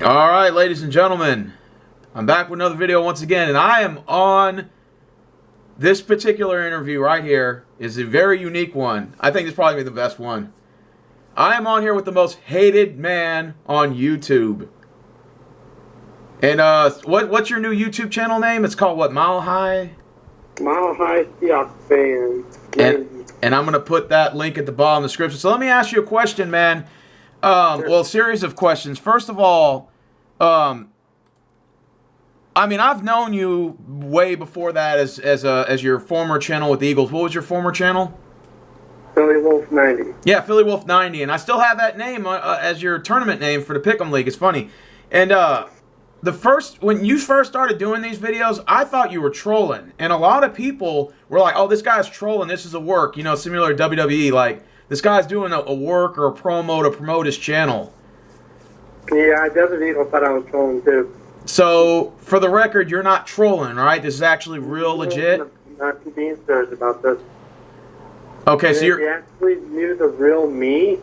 All right, ladies and gentlemen, I'm back with another video once again, and I am on this particular interview right here. Is a very unique one. I think it's probably the best one. I am on here with the most hated man on YouTube. And what's your new YouTube channel name? It's called what? MileHigh? MileHigh Seahawksfan90. And I'm gonna put that link at the bottom of the description. So let me ask you a question, man. Well, a series of questions. First of all, I mean, I've known you way before that as your former channel with the Eagles. What was your former channel? Philly Wolf 90. Yeah, Philly Wolf 90, and I still have that name as your tournament name for the Pick'em League. It's funny, and when you first started doing these videos, I thought you were trolling, and a lot of people were like, "Oh, this guy's trolling. This is a work, you know, similar to WWE. Like this guy's doing a work or a promo to promote his channel." Yeah, Desert Eagle thought I was trolling too. So, for the record, you're not trolling, right? This is actually real legit? I'm not being serious about this. Okay, so if you actually knew the real me,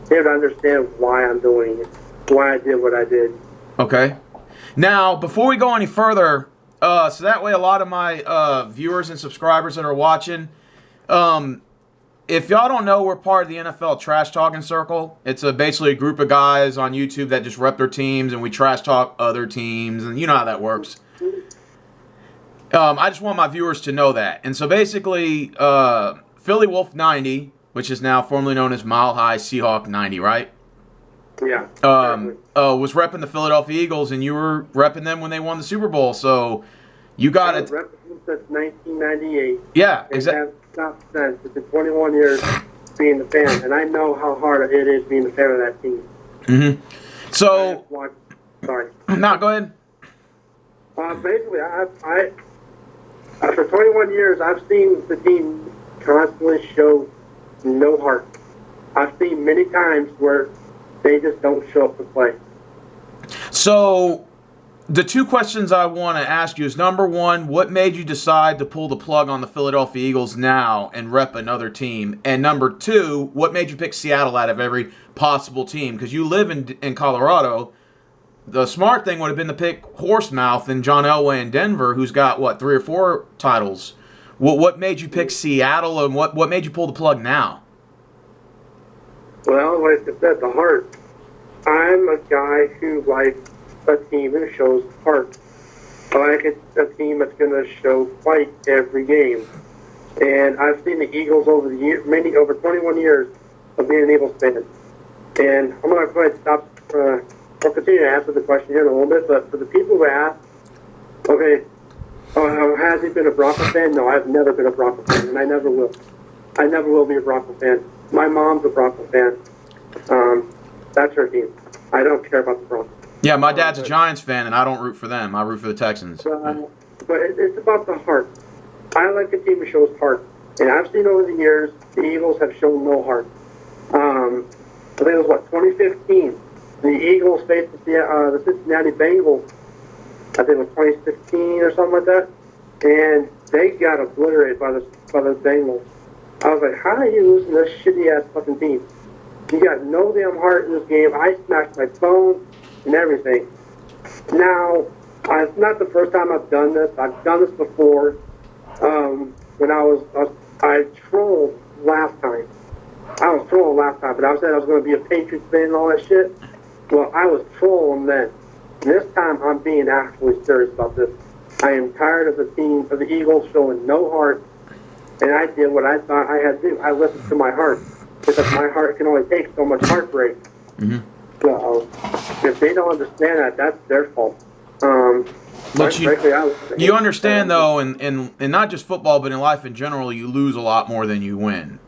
they would understand why I'm doing it, why I did what I did. Okay. Now, before we go any further, so that way a lot of my viewers and subscribers that are watching, if y'all don't know, we're part of the NFL Trash Talking Circle. It's basically a group of guys on YouTube that just rep their teams, and we trash talk other teams, and you know how that works. I just want my viewers to know that. And so basically, Philly Wolf 90, which is now formerly known as MileHigh Seahawks90, right? Yeah. Was repping the Philadelphia Eagles, and you were repping them when they won the Super Bowl. So you got it. I've repped them since 1998. Yeah, exactly. Stopped since. It's been 21 years being the fan, and I know how hard it is being the fan of that team. Mm-hmm. So, sorry. No, go ahead. Basically, for 21 years, I've seen the team constantly show no heart. I've seen many times where they just don't show up to play. So, the two questions I want to ask you is, number one, what made you decide to pull the plug on the Philadelphia Eagles now and rep another team? And number two, what made you pick Seattle out of every possible team? Because you live in Colorado. The smart thing would have been to pick Horsemouth and John Elway in Denver, who's got, what, 3 or 4 titles. What made you pick Seattle, and what made you pull the plug now? Well, like I said, the heart. I'm a guy who likes a team who shows heart. I like a team that's going to show fight every game. And I've seen the Eagles over 21 years of being an Eagles fan. And I'm going to go ahead and stop. I'll continue to answer the question here in a little bit, but for the people who ask, okay, has he been a Bronco fan? No, I've never been a Bronco fan, and I never will. I never will be a Bronco fan. My mom's a Bronco fan. That's her team. I don't care about the Broncos. Yeah, my dad's a Giants fan, and I don't root for them. I root for the Texans. But it's about the heart. I like a team that shows heart. And I've seen over the years, the Eagles have shown no heart. I think it was, 2015. The Eagles faced the Cincinnati Bengals. I think it was 2016 or something like that. And they got obliterated by the Bengals. I was like, how are you losing this shitty-ass fucking team? You got no damn heart in this game. I smashed my phone and everything. Now, it's not the first time I've done this. I've done this before. When I trolled last time. I was trolling last time, but I said I was going to be a Patriots fan and all that shit. Well, I was trolling then. This time, I'm being actually serious about this. I am tired of the Eagles showing no heart, and I did what I thought I had to do. I listened to my heart, because my heart can only take so much heartbreak. Mm-hmm. So, if they don't understand that, that's their fault. But you understand, though, in not just football, but in life in general, you lose a lot more than you win.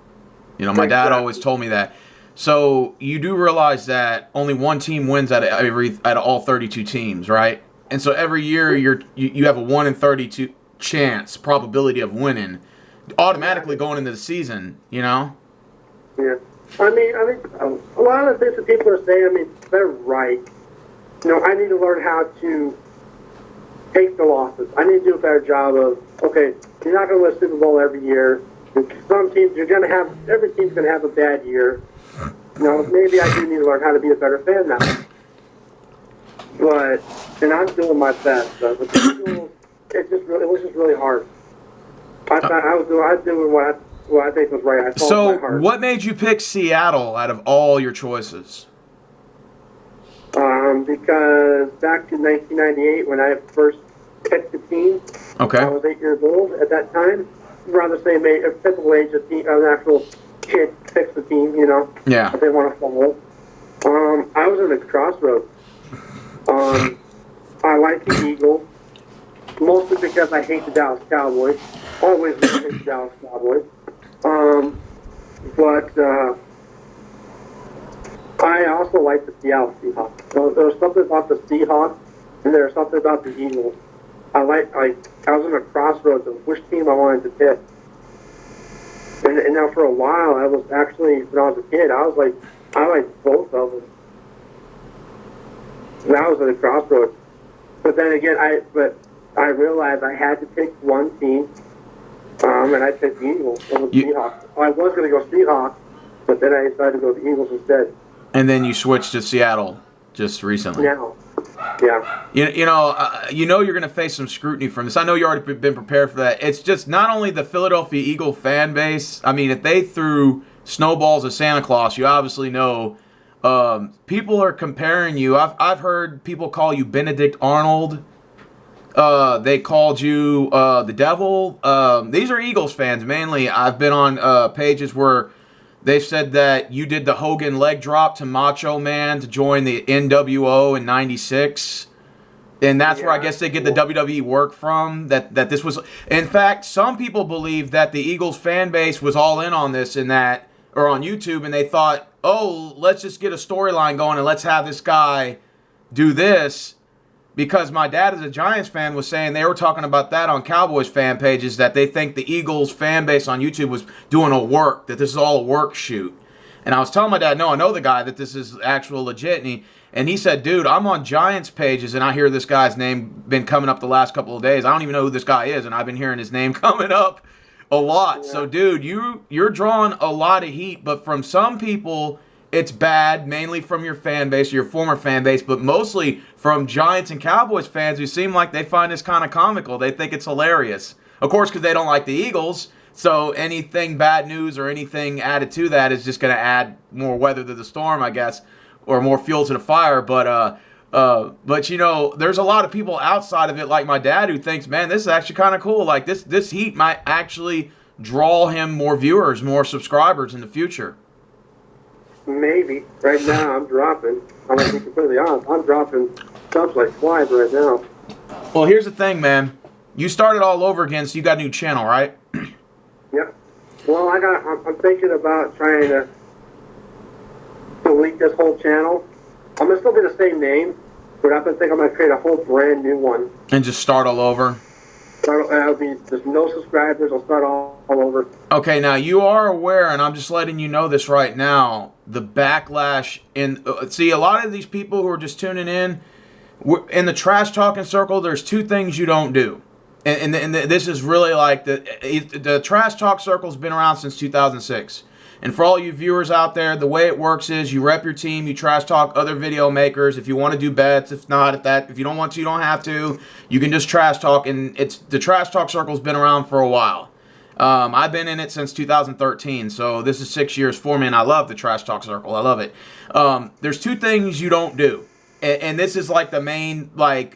You know, my dad always told me that. So you do realize that only one team wins out of all 32 teams, right? And so every year you have a 1 in 32 chance probability of winning, automatically going into the season. You know. Yeah, I mean, a lot of the things that people are saying, they're right. You know, I need to learn how to take the losses. I need to do a better job of, okay, you're not going to win a Super Bowl every year. Some teams, every team's going to have a bad year. You know, maybe I do need to learn how to be a better fan now. and I'm doing my best. But the Eagles, it was just really hard. I thought I was doing what I think was right. I followed my heart. What made you pick Seattle out of all your choices? Because back in 1998, when I first picked the team, I was 8 years old at that time. Around the same age, typical age an actual kid picks the team, you know. Yeah. That they want to follow. I was at a crossroads. I like the Eagles, mostly because I hate the Dallas Cowboys. Always hate the Dallas Cowboys. But I also like the Seattle Seahawks. So there was something about the Seahawks, and there was something about the Eagles. I was in a crossroads of which team I wanted to pick. And now for a while, I was actually, when I was a kid, I liked both of them. And I was at a crossroads. But then again, I realized I had to pick one team, and I picked the Eagles over the Seahawks. I was going to go Seahawks, but then I decided to go the Eagles instead. And then you switched to Seattle just recently. Yeah. You know you're going to face some scrutiny from this. I know you already been prepared for that. It's just not only the Philadelphia Eagle fan base. I mean, if they threw snowballs at Santa Claus, you obviously know people are comparing you. I've heard people call you Benedict Arnold. They called you the devil. These are Eagles fans mainly. I've been on pages where they've said that you did the Hogan leg drop to Macho Man to join the NWO in '96. And that's where I guess they get the WWE work from. That this was, in fact, some people believe that the Eagles fan base was all in on this or on YouTube, and they thought, oh, let's just get a storyline going and let's have this guy do this. Because my dad, as a Giants fan, was saying they were talking about that on Cowboys fan pages, that they think the Eagles fan base on YouTube was doing a work, that this is all a work shoot. And I was telling my dad, no, I know the guy, that this is actual legit. And he said, dude, I'm on Giants pages, and I hear this guy's name been coming up the last couple of days. I don't even know who this guy is, and I've been hearing his name coming up a lot. Yeah. So, dude, you're drawing a lot of heat, but from some people, it's bad, mainly from your fan base, your former fan base, but mostly from Giants and Cowboys fans who seem like they find this kind of comical. They think it's hilarious. Of course, because they don't like the Eagles, so anything bad news or anything added to that is just going to add more weather to the storm, I guess, or more fuel to the fire. But you know, there's a lot of people outside of it, like my dad, who thinks, man, this is actually kind of cool. Like, this heat might actually draw him more viewers, more subscribers in the future. Maybe. Right now, I'm dropping. I'm going to be completely honest. I'm dropping subs like flies right now. Well, here's the thing, man. You started all over again, so you got a new channel, right? Yep. Well, I'm thinking about trying to delete this whole channel. I'm going to still be the same name, but I'm going to create a whole brand new one. And just start all over? There's no subscribers. I'll start all over. Okay, now you are aware, and I'm just letting you know this right now, the backlash see, a lot of these people who are just tuning in the trash talking circle, there's two things you don't do. And this is really like the trash talk circle's been around since 2006. And for all you viewers out there, the way it works is you rep your team, you trash talk other video makers. If you want to do bets, if you don't want to, you don't have to. You can just trash talk, and the trash talk circle's been around for a while. I've been in it since 2013, so this is 6 years for me, and I love the trash talk circle. I love it. There's two things you don't do, and this is like the main,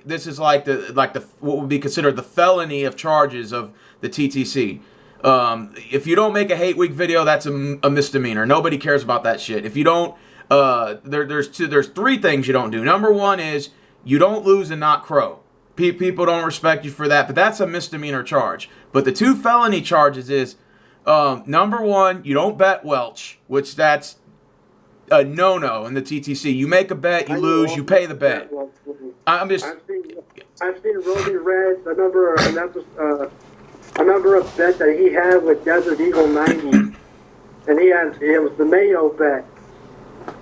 this is like the what would be considered the felony of charges of the TTC. If you don't make a hate week video, that's a misdemeanor. Nobody cares about that shit. If you don't, there's three things you don't do. Number one is you don't lose and not crow. People don't respect you for that, but that's a misdemeanor charge. But the two felony charges is, number one, you don't bet Welch, which that's a no-no in the TTC. You make a bet, you lose, you pay the bet. I've seen Roby Reds. I remember a bet that he had with Desert Eagle 90, and it was the Mayo bet,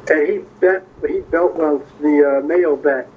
and he belt Welch the Mayo bet.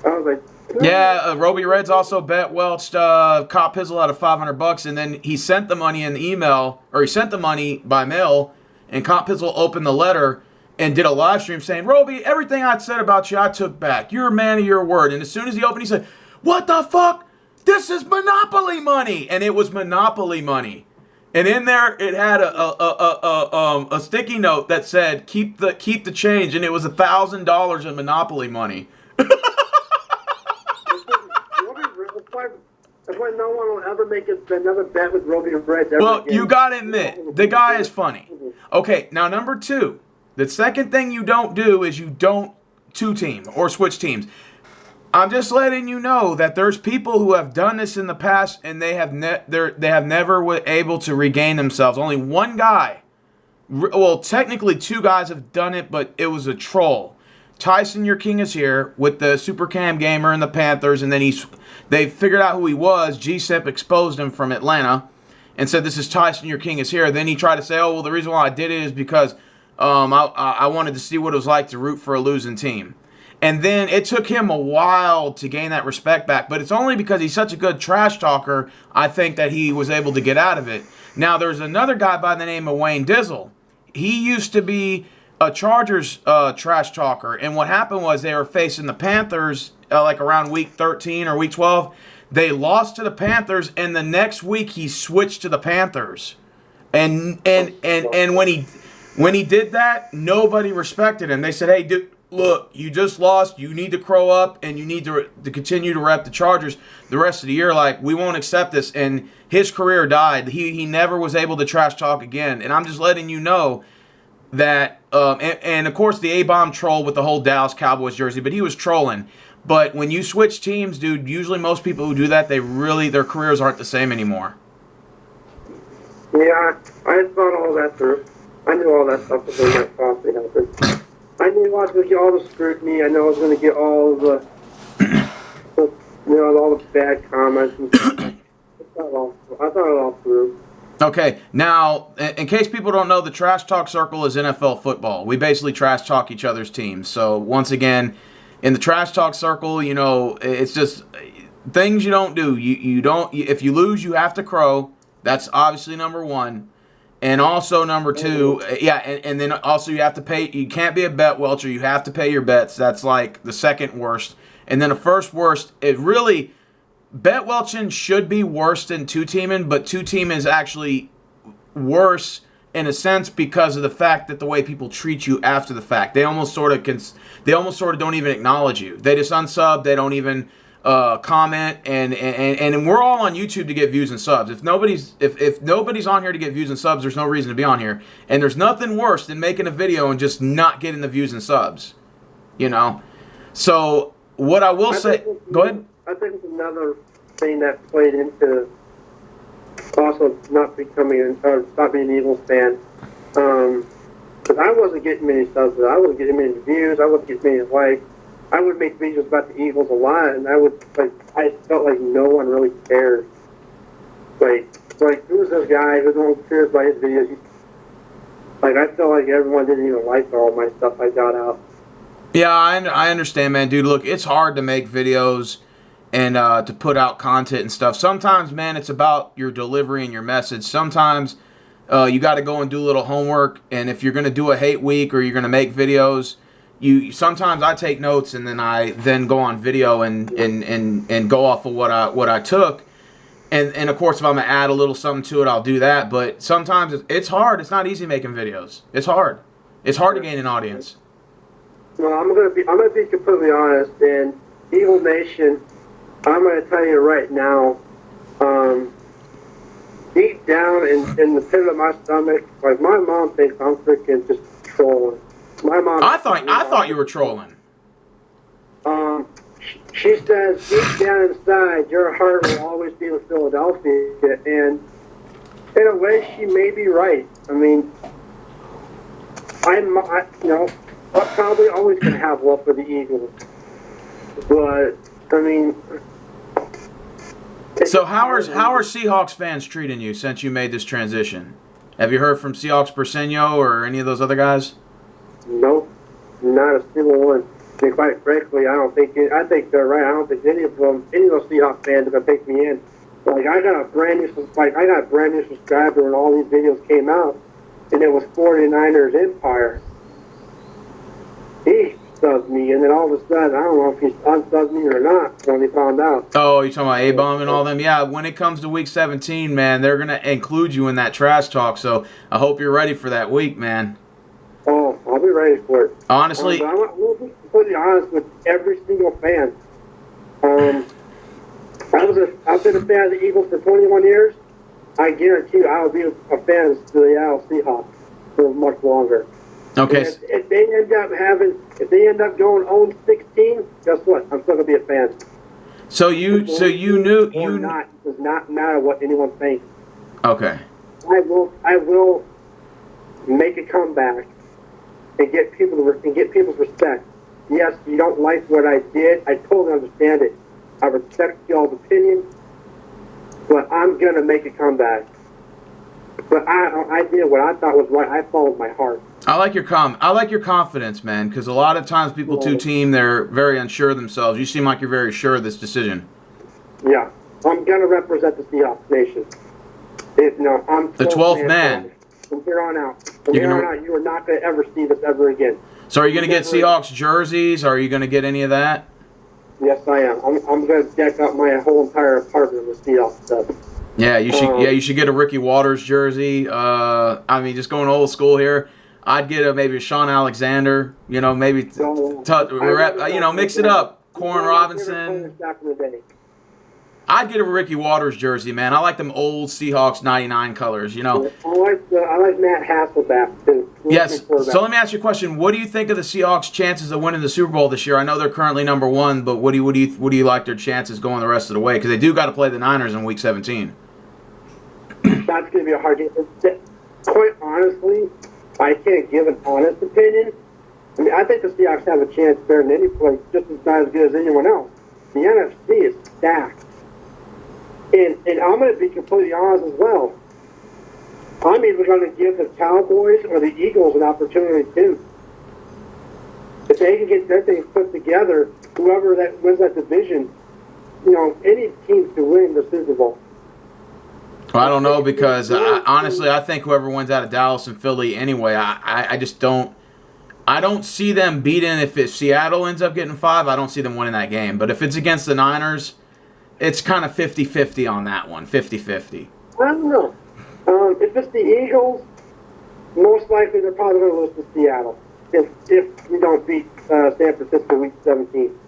I was like, yeah, Roby Reds also bet Welch Cop Pizzle out of $500, and then he sent the money in email, or he sent the money by mail, and Cop Pizzle opened the letter, and did a live stream saying, Roby, everything I said about you, I took back. You're a man of your word. And as soon as he opened, he said, what the fuck? This is Monopoly money. And it was Monopoly money. And in there, it had a sticky note that said, keep the change. And it was $1,000 in Monopoly money. That's why no one will ever make another bet with Roby Reds ever Well, again. you got to admit, the guy is funny. Okay, now number 2. The second thing you don't do is you don't two-team or switch teams. I'm just letting you know that there's people who have done this in the past and they have never were able to regain themselves. Only one guy, well, technically 2 guys have done it, but it was a troll. Tyson, your king, is here with the Super Cam Gamer and the Panthers, and then they figured out who he was. G-Sip exposed him from Atlanta and said, this is Tyson, your king, is here. Then he tried to say, oh, well, the reason why I did it is because I wanted to see what it was like to root for a losing team. And then it took him a while to gain that respect back, but it's only because he's such a good trash talker, I think, that he was able to get out of it. Now, there's another guy by the name of Wayne Dizzle. He used to be a Chargers trash talker, and what happened was they were facing the Panthers like around week 13 or week 12. They lost to the Panthers, and the next week he switched to the Panthers. And when he did that, nobody respected him. They said, hey, dude, look, you just lost. You need to grow up, and you need to continue to rep the Chargers the rest of the year. Like, we won't accept this. And his career died. He never was able to trash talk again. And I'm just letting you know that, and of course the A-bomb troll with the whole Dallas Cowboys jersey, but he was trolling. But when you switch teams, dude, usually most people who do that, their careers aren't the same anymore. Yeah, I thought all that through. I knew all that stuff was going to possibly happen. I knew I was going to get all the scrutiny. I knew I was going to get all the all the bad comments. And I thought it all through. Okay, now, in case people don't know, the Trash Talk Circle is NFL football. We basically trash talk each other's teams. So, once again, in the Trash Talk Circle, it's just things you don't do. You don't. If you lose, you have to crow. That's obviously number 1. And also number 2, and then also you have to pay. You can't be a bet welcher. You have to pay your bets. That's like the second worst. And then the first worst, bet welching should be worse than two-teaming, but two-teaming is actually worse in a sense because of the fact that the way people treat you after the fact. They almost sort of don't even acknowledge you. They just unsub. They don't even comment, and we're all on YouTube to get views and subs. If nobody's on here to get views and subs, there's no reason to be on here. And there's nothing worse than making a video and just not getting the views and subs. So what I will say, go ahead. I think it's another thing that played into also not being an Eagles fan. Because I wasn't getting many subs, I wasn't getting many views, I wasn't getting many likes. I would make videos about the Eagles a lot, and I felt like no one really cared. Like who's this guy who no one cares about his videos? I felt like everyone didn't even like all my stuff I got out. Yeah, I understand, man, dude. Look, it's hard to make videos and to put out content and stuff. Sometimes, man, it's about your delivery and your message. Sometimes you got to go and do a little homework, and if you're going to do a hate week or you're going to make videos, sometimes I take notes and then I go on video and go off of what I took. And of course, if I'm going to add a little something to it, I'll do that. But sometimes it's hard. It's not easy making videos. It's hard. It's hard to gain an audience. Well, I'm gonna be completely honest. And Eagle Nation, I'm gonna tell you right now. Deep down in the pit of my stomach, like my mom thinks I'm freaking just trolling. My mom. I thought you were trolling. She says deep down inside, your heart will always be with Philadelphia, and in a way, she may be right. I mean, I'm probably always gonna have love for the Eagles, but I mean. So how are Seahawks fans treating you since you made this transition? Have you heard from Seahawks Persenio or any of those other guys? Nope, not a single one. I mean, quite frankly, I think they're right. I don't think any of those Seahawks fans are gonna take me in. Like I got a brand new subscriber when all these videos came out, and it was 49ers Empire. he stubbed me, and then all of a sudden, I don't know if he unstubbed me or not when he found out. Oh, you're talking about A-Bomb and all them? Yeah, when it comes to Week 17, man, they're going to include you in that trash talk, so I hope you're ready for that week, man. Oh, I'll be ready for it. Honestly, I'm going to be completely honest with every single fan. I've been a fan of the Eagles for 21 years. I guarantee you I'll be a fan of the Seattle Seahawks for much longer. okay. If they end up going 0-16, guess what? I'm still gonna be a fan. So you knew Not, it does not matter what anyone thinks. Okay. I will make a comeback and get people's respect. Yes, you don't like what I did. I totally understand it. I respect y'all's opinion, but I'm gonna make a comeback. But I did what I thought was right. I followed my heart. I like your confidence, man, because a lot of times people two-team, they're very unsure of themselves. You seem like you're very sure of this decision. Yeah, I'm gonna represent the Seahawks Nation. I'm the 12th man. From here on out, you are not gonna ever see this ever again. So are you gonna get Seahawks jerseys? Are you gonna get any of that? Yes, I am. I'm gonna deck out my whole entire apartment with Seahawks stuff. Yeah, you should. You should get a Ricky Waters jersey. I mean, just going old school here. I'd get maybe a Sean Alexander. Maybe mix it up. Corn Robinson. I'd get a Ricky Waters jersey, man. I like them old Seahawks '99 colors. I like Matt Hasselbeck too. Yes. So let me ask you a question. What do you think of the Seahawks' chances of winning the Super Bowl this year? I know they're currently #1, but what do you like their chances going the rest of the way? Because they do got to play the Niners in Week 17. That's going to be a hard game. Quite honestly, I can't give an honest opinion. I mean, I think the Seahawks have a chance better than any place, just as good as anyone else. The NFC is stacked. And I'm going to be completely honest as well. I'm either going to give the Cowboys or the Eagles an opportunity too. If they can get their things put together, whoever that wins that division, any team can win the Super Bowl. Well, I don't know because honestly, I think whoever wins out of Dallas and Philly anyway, I just don't. I don't see them beating. If Seattle ends up getting 5, I don't see them winning that game. But if it's against the Niners, it's kind of 50-50 on that one. 50-50. I don't know. If it's the Eagles, most likely they're probably going to lose to Seattle if we don't beat San Francisco Week 17.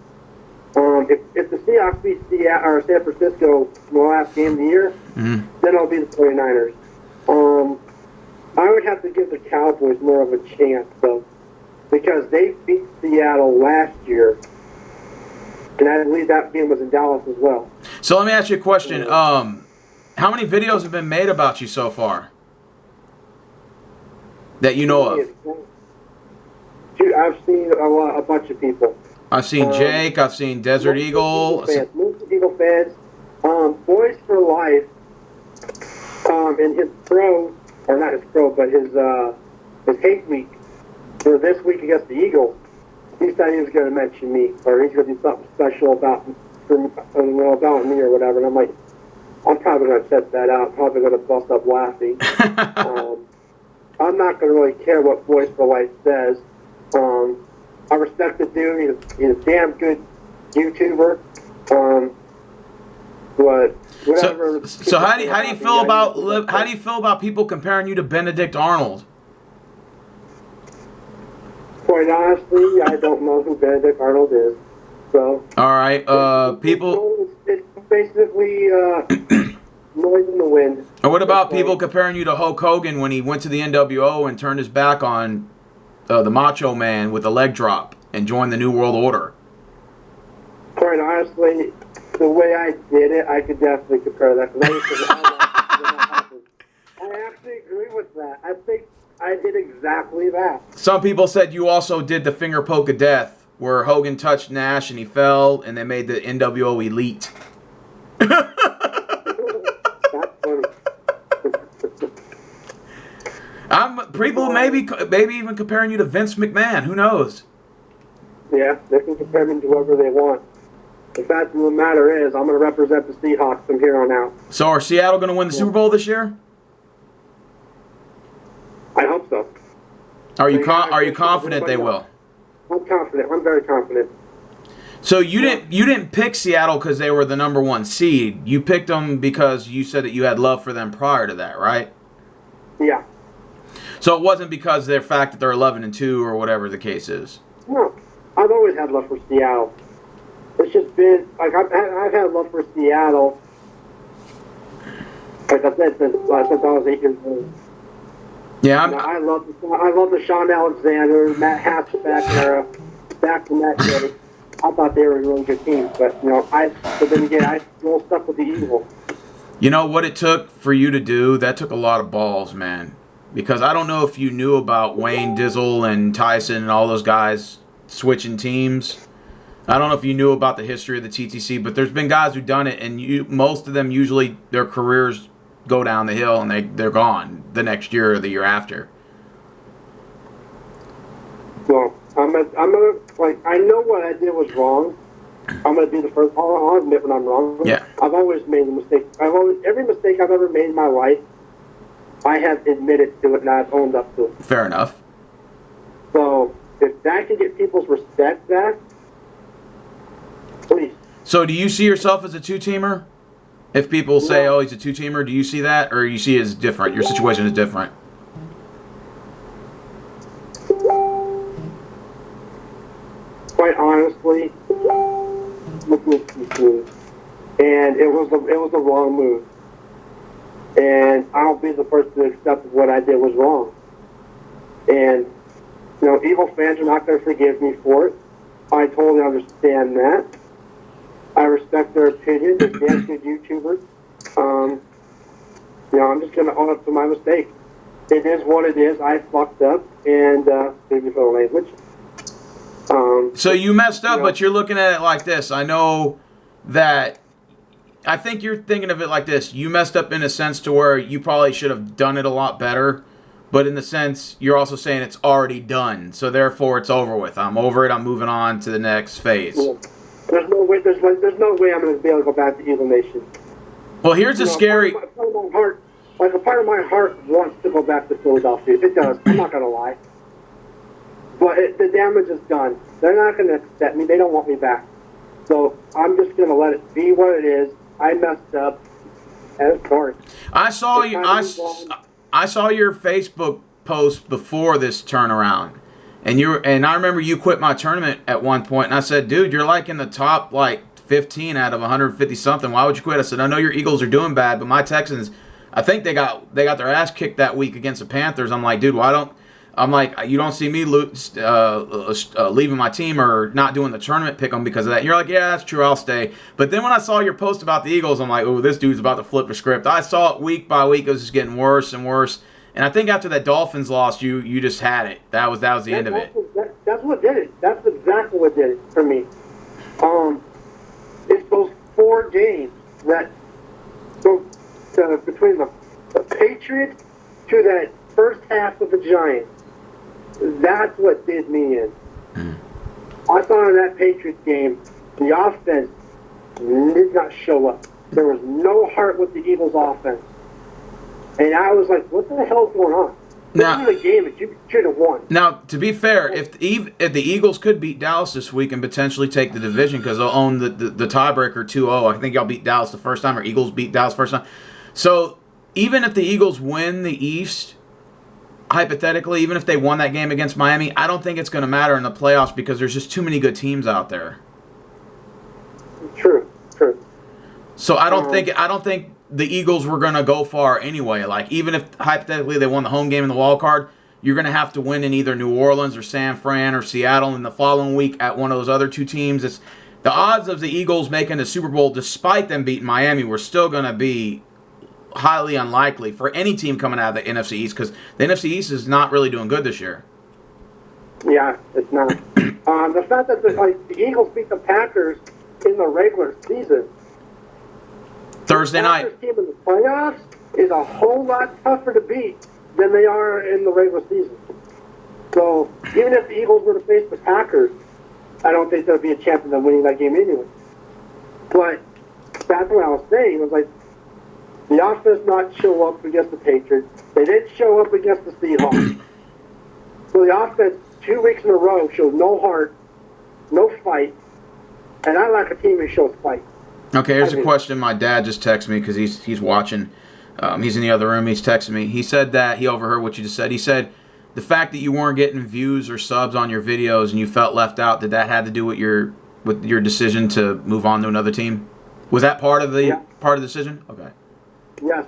If the Seahawks beat San Francisco in the last game of the year, then it'll be the 49ers. I would have to give the Cowboys more of a chance, though, because they beat Seattle last year, and I believe that game was in Dallas as well. So let me ask you a question. How many videos have been made about you so far that you know of? Dude, I've seen a bunch of people. I've seen Jake. I've seen Desert Eagle. Most Eagle fans. Boys for Life. And his pro, or not his pro, but his hate week for this week against the Eagles. He said he was going to mention me, or he's going to do something special about me or whatever. And I'm like, I'm probably going to set that out. Probably going to bust up laughing. I'm not going to really care what Boys for Life says. I respect the dude. He's a damn good YouTuber. But whatever. So how do you feel about people comparing you to Benedict Arnold? Quite honestly, I don't know who Benedict Arnold is. So. All right. People. It's basically noise in the wind. Or what about people comparing you to Hulk Hogan when he went to the NWO and turned his back on the Macho Man with a leg drop and joined the New World Order? Quite honestly, the way I did it, I could definitely compare that. I actually agree with that. I think I did exactly that. Some people said you also did the finger poke of death, where Hogan touched Nash and he fell, and they made the NWO Elite. That's funny. People maybe even comparing you to Vince McMahon. Who knows? Yeah, they can compare me to whoever they want. The fact of the matter is, I'm going to represent the Seahawks from here on out. So are Seattle going to win the Super Bowl this year? I hope so. Are you confident they will? I'm confident. I'm very confident. So you didn't pick Seattle because they were the number 1 seed. You picked them because you said that you had love for them prior to that, right? Yeah. So it wasn't because of their fact that they're 11-2 or whatever the case is. No, I've always had love for Seattle. It's just been like I've had love for Seattle. Like I said, since I was 8 years old. Yeah, I love the Sean Alexander, Matt Hasselbeck era, back from that day. I thought they were a really good team, but then again, I still stuck with the Eagles. You know what it took for you to do? That took a lot of balls, man. Because I don't know if you knew about Wayne Dizzle and Tyson and all those guys switching teams. I don't know if you knew about the history of the TTC, but there's been guys who've done it, and most of them usually their careers go down the hill and they're gone the next year or the year after. Well, I'm gonna I know what I did was wrong. I'm gonna be the first. I'll admit when I'm wrong. Yeah. I've always made a mistake. Every mistake I've ever made in my life, I have admitted to it and I've owned up to it. Fair enough. So if that can get people's respect back, please. So do you see yourself as a 2-teamer? If people say, "Oh, he's a 2-teamer," do you see that, or you see it as different? Your situation is different. Quite honestly, look at this move, and it was the wrong move. And I'll be the first to accept what I did was wrong. And Eagle fans are not going to forgive me for it. I totally understand that. I respect their opinion. They're damn good YouTubers. I'm just going to own up to my mistake. It is what it is. I fucked up, and excuse me for the language. So you messed up, but you're looking at it like this. I know that. I think you're thinking of it like this. You messed up in a sense to where you probably should have done it a lot better, but in the sense you're also saying it's already done, so therefore it's over with. I'm over it. I'm moving on to the next phase. Yeah. There's no way. There's no way I'm going to be able to go back to Eagle Nation. Well, here's a scary. A part of my heart wants to go back to Philadelphia. It does. I'm not going to lie. But the damage is done. They're not going to accept me. They don't want me back. So I'm just going to let it be what it is. I messed up. And sorry. I saw you. I saw your Facebook post before this turnaround, and I remember you quit my tournament at one point, and I said, "Dude, you're like in the top 15 out of 150 something. Why would you quit?" I said, "I know your Eagles are doing bad, but my Texans, I think they got their ass kicked that week against the Panthers." I'm like, "Dude, why don't?" I'm like, "You don't see me leaving my team or not doing the tournament pick 'em because of that." And you're like, "Yeah, that's true. I'll stay." But then when I saw your post about the Eagles, I'm like, "Oh, this dude's about to flip the script." I saw it week by week. It was just getting worse and worse. And I think after that Dolphins loss, you just had it. That was the end of it. That's what did it. That's exactly what did it for me. It's those 4 games that go between the Patriots to that first half of the Giants. That's what did me in. I thought in that Patriots game, the offense did not show up. There was no heart with the Eagles' offense. And I was like, what the hell is going on? This is a game that you should have won. Now, to be fair, if the Eagles could beat Dallas this week and potentially take the division because they'll own the tiebreaker 2-0, I think y'all beat Dallas the first time, or Eagles beat Dallas first time. So even if the Eagles win the East, hypothetically, even if they won that game against Miami, I don't think it's going to matter in the playoffs because there's just too many good teams out there. True. So I don't think the Eagles were going to go far anyway. Like, even if hypothetically they won the home game in the wild card, you're going to have to win in either New Orleans or San Fran or Seattle in the following week at one of those other 2 teams. It's the odds of the Eagles making the Super Bowl, despite them beating Miami, were still going to be highly unlikely for any team coming out of the NFC East because the NFC East is not really doing good this year. Yeah, it's not. The fact that the Eagles beat the Packers in the regular season. Thursday night. The Packers team in the playoffs is a whole lot tougher to beat than they are in the regular season. So even if the Eagles were to face the Packers, I don't think there'd be a chance of them winning that game anyway. But that's what I was saying. It was like the offense not show up against the Patriots. They didn't show up against the Seahawks. So the offense 2 weeks in a row showed no heart, no fight, and I like a team that shows fight. Okay, here's a question my dad just texted me because he's watching. He's in the other room. He's texting me. He said that he overheard what you just said. He said the fact that you weren't getting views or subs on your videos and you felt left out, did that have to do with your decision to move on to another team? Was that part of the decision? Okay. Yes,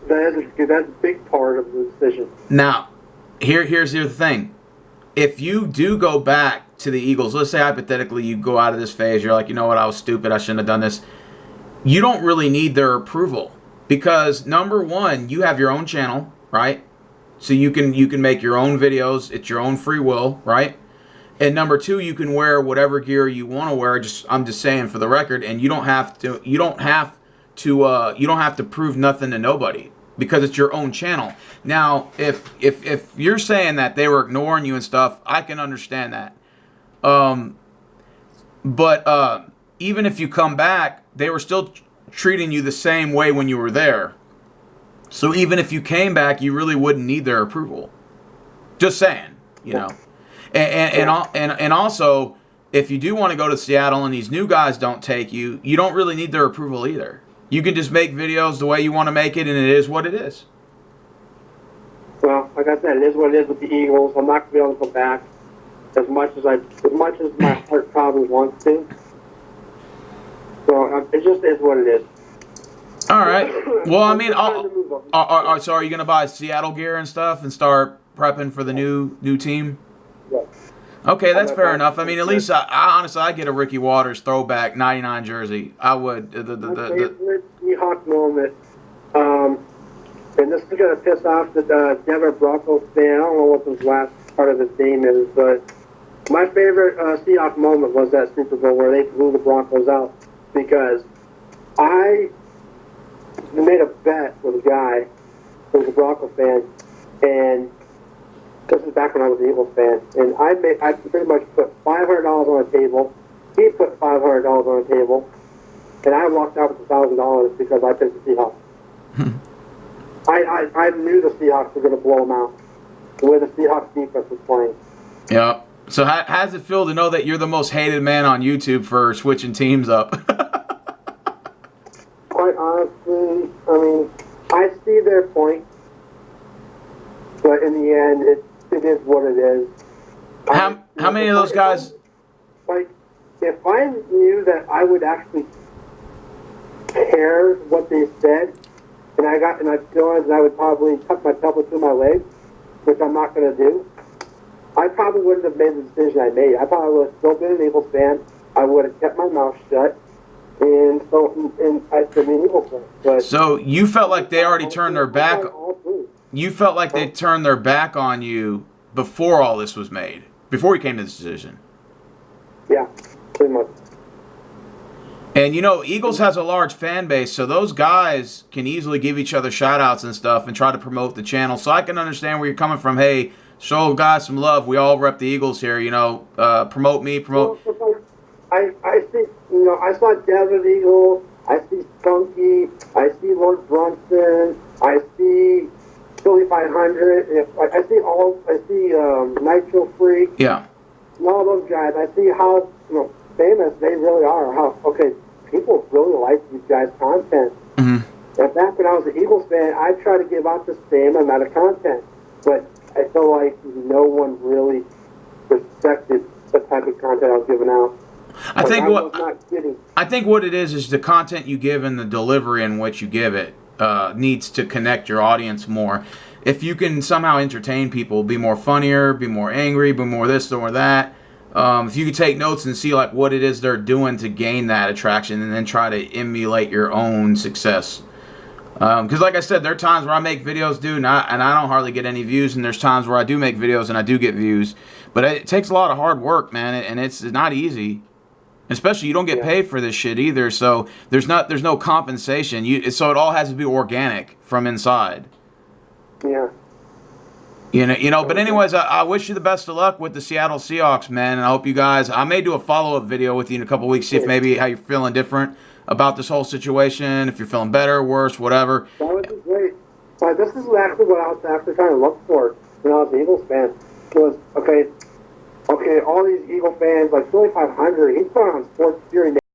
that's a big part of the decision. Now, here's the other thing. If you do go back to the Eagles, let's say hypothetically you go out of this phase, you're like, you know what, I was stupid, I shouldn't have done this. You don't really need their approval because, number one, you have your own channel, right? So you can make your own videos. It's your own free will, right? And number two, you can wear whatever gear you want to wear. I'm just saying for the record, and you don't have to prove nothing to nobody because it's your own channel. Now, if you're saying that they were ignoring you and stuff, I can understand that. But even if you come back, they were still treating you the same way when you were there. So even if you came back, you really wouldn't need their approval. Just saying, you know. And also, if you do want to go to Seattle and these new guys don't take you, you don't really need their approval either. You can just make videos the way you want to make it, and it is what it is. Well, like I said, it is what it is with the Eagles. I'm not going to be able to go back as much as my heart probably wants to. So it just is what it is. All right. Well, I mean, so are you going to buy Seattle gear and stuff and start prepping for the new team? Yes. Okay, that's fair enough. I mean, at least I honestly, I get a Ricky Waters throwback 99 jersey. I would. My favorite Seahawk moment, and this is going to piss off the Denver Broncos fan. I don't know what the last part of his name is, but my favorite Seahawk moment was that Super Bowl where they blew the Broncos out because I made a bet with a guy who was a Bronco fan, and this is back when I was an Eagles fan, and I pretty much put $500 on the table. He put $500 on the table, and I walked out with $1,000 because I picked the Seahawks. I knew the Seahawks were going to blow them out the way the Seahawks defense was playing. Yeah. So how does it feel to know that you're the most hated man on YouTube for switching teams up? Quite honestly, I mean, I see their point, but in the end, it is what it is. How many of those guys? Like, if I knew that I would actually care what they said, and I realized I would probably tuck my tail between my legs, which I'm not going to do, I probably wouldn't have made the decision I made. I probably would have still been an Eagles fan. I would have kept my mouth shut, and I'd been an Eagles fan. But so you felt like they already turned their back. You felt like they turned their back on you before all this was made, before you came to this decision. Yeah, pretty much. And, you know, Eagles has a large fan base, so those guys can easily give each other shout-outs and stuff and try to promote the channel. So I can understand where you're coming from. Hey, show guys some love. We all rep the Eagles here, you know. Promote me, promote. I see, you know, I saw Desert Eagle. I see Spunky. I see Lord Brunson. I see Philly 500. I see Nitro Freak. Yeah. And all those guys. I see how, you know, famous they really are. How, okay, people really like these guys' content. Mm-hmm. And back when I was an Eagles fan, I tried to give out the same amount of content. But I feel like no one really respected the type of content I was giving out. I think what it is the content you give and the delivery in which you give it needs to connect your audience more. If you can somehow entertain people, be more funnier, be more angry, be more this or that. If you could take notes and see like what it is they're doing to gain that attraction, and then try to emulate your own success. Because like I said, there are times where I make videos, dude, and I don't hardly get any views, and there's times where I do make videos and I do get views. But it takes a lot of hard work, man, and it's not easy. Especially you don't get paid for this shit either, so there's no compensation. So it all has to be organic from inside. Yeah. You know. But anyways, I wish you the best of luck with the Seattle Seahawks, man. And I hope you guys. I may do a follow-up video with you in a couple of weeks, see if maybe how you're feeling different about this whole situation. If you're feeling better, worse, whatever. That would be great. But this is actually what I was actually trying to look for when I was an Eagles fan. Was okay. okay, all these Eagle fans, like Philly 500, he's put on Sports Fury